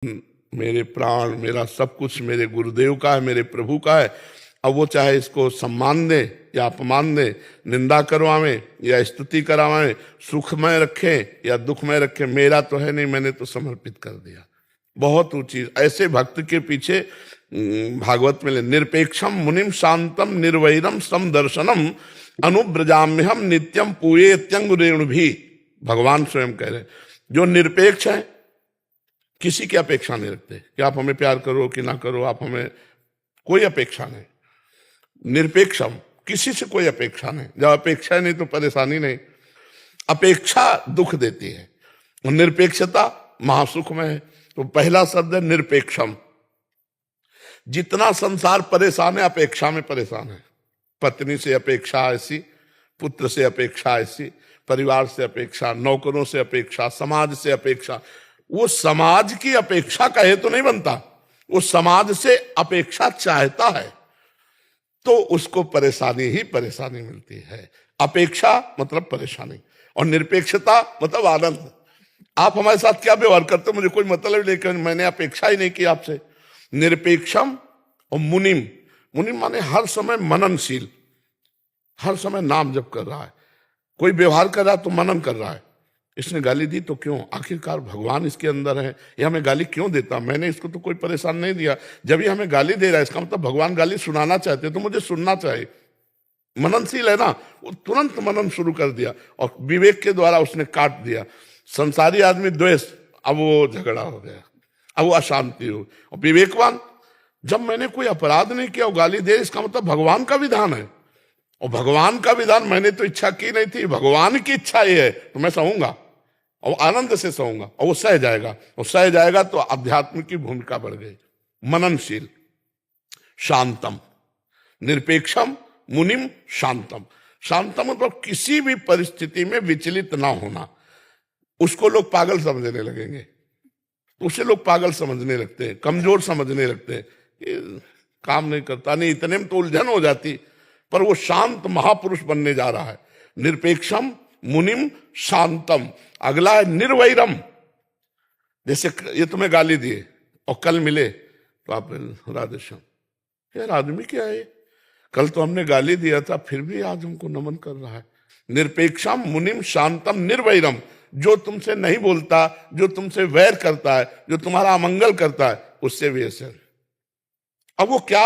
मेरे प्राण, मेरा सब कुछ मेरे गुरुदेव का है, मेरे प्रभु का है। अब वो चाहे इसको सम्मान दे या अपमान दे, निंदा करवावें या स्तुति करावें, सुखमय रखें या दुखमय रखें, मेरा तो है नहीं, मैंने तो समर्पित कर दिया। बहुत ऊंची ऐसे भक्त के पीछे भागवत में निरपेक्षम मुनिम शांतम निर्वैरम समदर्शनम अनुब्रजाम्यहम नित्यम पूये त्यंग भी। भगवान स्वयं कह रहे जो निरपेक्ष है, किसी की अपेक्षा नहीं रखते कि आप हमें प्यार करो कि ना करो, आप हमें कोई अपेक्षा नहीं। निरपेक्षम, किसी से कोई अपेक्षा नहीं। जब अपेक्षा नहीं तो परेशानी नहीं। अपेक्षा दुख देती है और निरपेक्षता महासुख में है। तो पहला शब्द है निरपेक्षम। जितना संसार परेशान है, अपेक्षा में परेशान है। पत्नी से अपेक्षा ऐसी, पुत्र से अपेक्षा ऐसी, परिवार से अपेक्षा, नौकरों से अपेक्षा, समाज से अपेक्षा। वो समाज की अपेक्षा कहे तो नहीं बनता, वो समाज से अपेक्षा चाहता है तो उसको परेशानी ही परेशानी मिलती है। अपेक्षा मतलब परेशानी और निरपेक्षता मतलब आनंद। आप हमारे साथ क्या व्यवहार करते हो मुझे कोई मतलब नहीं, लेकिन मैंने अपेक्षा ही नहीं की आपसे। निरपेक्षम और मुनिम, मुनिम माने हर समय मननशील, हर समय नाम जप कर रहा है। कोई व्यवहार कर रहा है तो मनन कर रहा है। इसने गाली दी तो क्यों, आखिरकार भगवान इसके अंदर है, ये हमें गाली क्यों देता, मैंने इसको तो कोई परेशान नहीं दिया। जब ये हमें गाली दे रहा है इसका मतलब भगवान गाली सुनाना चाहते तो मुझे सुनना चाहिए। मननशील है ना, वो तुरंत मनन शुरू कर दिया और विवेक के द्वारा उसने काट दिया। संसारी आदमी द्वेष, अब वो झगड़ा हो गया, अब वो अशांति हो। और विवेकवान, जब मैंने कोई अपराध नहीं किया, गाली दे, इसका मतलब भगवान का विधान है और भगवान का विधान मैंने तो इच्छा की नहीं थी, भगवान की इच्छा ये है तो मैं सहूंगा और आनंद से सहूंगा और वो सह जाएगा। और सह जाएगा तो अध्यात्म की भूमिका बढ़ गई। मननशील, शांतम, निरपेक्षम मुनिम शांतम। शांतम मतलब किसी भी परिस्थिति में विचलित ना होना। उसको लोग पागल समझने लगेंगे, उसे लोग पागल समझने लगते हैं, कमजोर समझने लगते हैं, काम नहीं करता, नहीं इतने में तो उलझन हो जाती। पर वो शांत महापुरुष बनने जा रहा है। निरपेक्षम मुनिम शांतम। अगला है निर्वैरम। जैसे ये तुम्हें गाली दिए और कल मिले तो आप राधेश्याम, यार आदमी क्या है, कल तो हमने गाली दिया था फिर भी आज हमको नमन कर रहा है। निरपेक्षम मुनिम शांतम निर्वैरम। जो तुमसे नहीं बोलता, जो तुमसे वैर करता है, जो तुम्हारा अमंगल करता है, उससे भी ऐसे। अब वो क्या,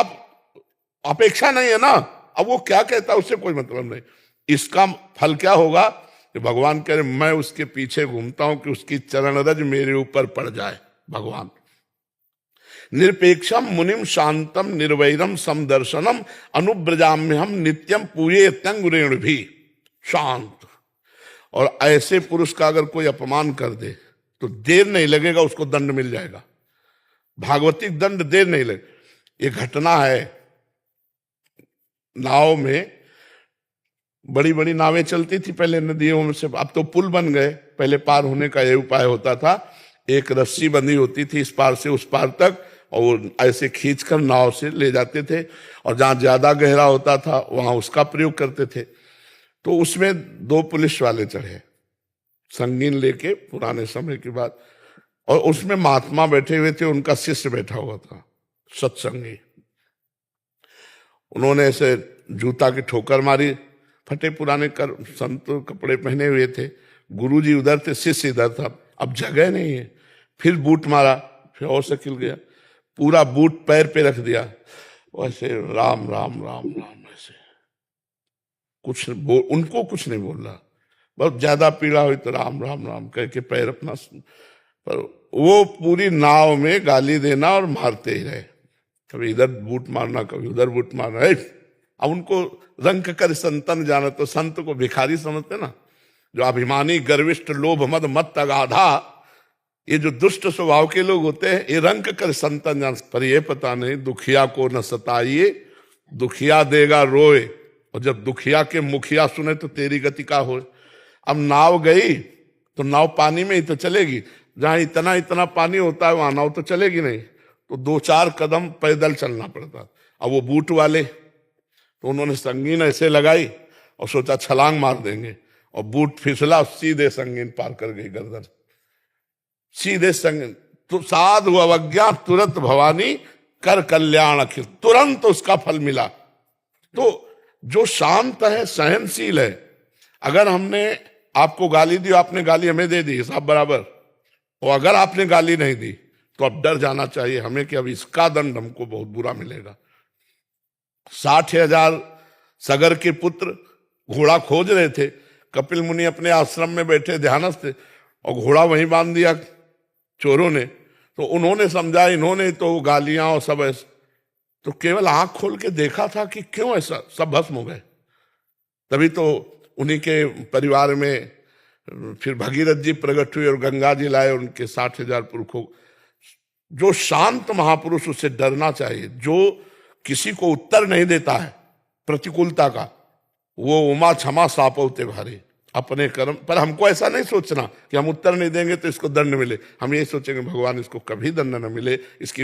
अपेक्षा नहीं है ना, अब वो क्या कहता है उससे कोई मतलब नहीं। इसका फल क्या होगा कि भगवान कह रहे मैं उसके पीछे घूमता हूं कि उसकी चरण रज मेरे ऊपर पड़ जाए। भगवान निरपेक्षम मुनिम शांतम निर्वैरम समदर्शनम अनुब्रजाम्यहम नित्यम पूये त्यंग भी। शांत। और ऐसे पुरुष का अगर कोई अपमान कर दे तो देर नहीं लगेगा, उसको दंड मिल जाएगा। भागवतिक दंड देर नहीं लगे। ये घटना है, नाव में बड़ी बड़ी नावें चलती थी पहले नदियों में से, अब तो पुल बन गए। पहले पार होने का यह उपाय होता था, एक रस्सी बंधी होती थी इस पार से उस पार तक और ऐसे खींचकर नाव से ले जाते थे। और जहां ज्यादा गहरा होता था वहां उसका प्रयोग करते थे। तो उसमें 2 पुलिस वाले चढ़े, संगीन लेके, पुराने समय की बात। और उसमें महात्मा बैठे हुए थे, उनका शिष्य बैठा हुआ था, सत्संगी। उन्होंने ऐसे जूता की ठोकर मारी, फटे पुराने संत कपड़े पहने हुए थे। गुरुजी उधर थे, शिष्य इधर था। अब जगह नहीं है, फिर बूट मारा, फिर और से खिल गया, पूरा बूट पैर पे रख दिया, वैसे राम राम राम राम ऐसे कुछ उनको कुछ नहीं बोल रहा। बहुत ज्यादा पीड़ा हुई तो राम राम राम कह के पैर अपना, पर वो पूरी नाव में गाली देना और मारते ही रहे। कभी इधर बूट मारना, कभी उधर बूट मारना। अब उनको रंग कर संतन जाना, तो संत को भिखारी समझते ना, जो अभिमानी गर्विष्ठ लोभ मद मत अगाधा, ये जो दुष्ट स्वभाव के लोग होते हैं, ये रंग कर संतन जान। पर ये पता नहीं दुखिया को न सताइए, दुखिया देगा रोए, और जब दुखिया के मुखिया सुने तो तेरी गति का हो। अब नाव गई तो नाव पानी में ही तो चलेगी, जहां इतना इतना पानी होता है वहां नाव तो चलेगी नहीं, तो 2-4 कदम पैदल चलना पड़ता। अब वो बूट वाले तो उन्होंने संगीन ऐसे लगाई और सोचा छलांग मार देंगे, और बूट फिसला, सीधे संगीन पार कर गई गर्दन, सीधे संगीन तो साधु अवज्ञा तुरंत भवानी कर कल्याण अखिल, तुरंत उसका फल मिला। तो जो शांत है, सहनशील है, अगर हमने आपको गाली दी, आपने गाली हमें दे दी, सब बराबर, और अगर आपने गाली नहीं दी तो अब डर जाना चाहिए हमें कि अब इसका दंड हमको बहुत बुरा मिलेगा। 60,000 सगर के पुत्र घोड़ा खोज रहे थे, कपिल मुनि अपने आश्रम में बैठे ध्यानस्थ थे, और घोड़ा वहीं बांध दिया चोरों ने। तो उन्होंने समझा, इन्होंने तो गालियां और सब ऐसा, तो केवल आंख खोल के देखा था कि क्यों ऐसा, सब भस्म हो गए। तभी तो उन्हीं के परिवार में फिर भगीरथ जी प्रकट हुए और गंगा जी लाए उनके 60,000 पुरखों। जो शांत महापुरुष, उससे डरना चाहिए। जो किसी को उत्तर नहीं देता है प्रतिकूलता का, वो उमा क्षमा सापौते भारी, अपने कर्म पर। हमको ऐसा नहीं सोचना कि हम उत्तर नहीं देंगे तो इसको दंड मिले, हम ये सोचेंगे भगवान इसको कभी दंड न मिले, इसकी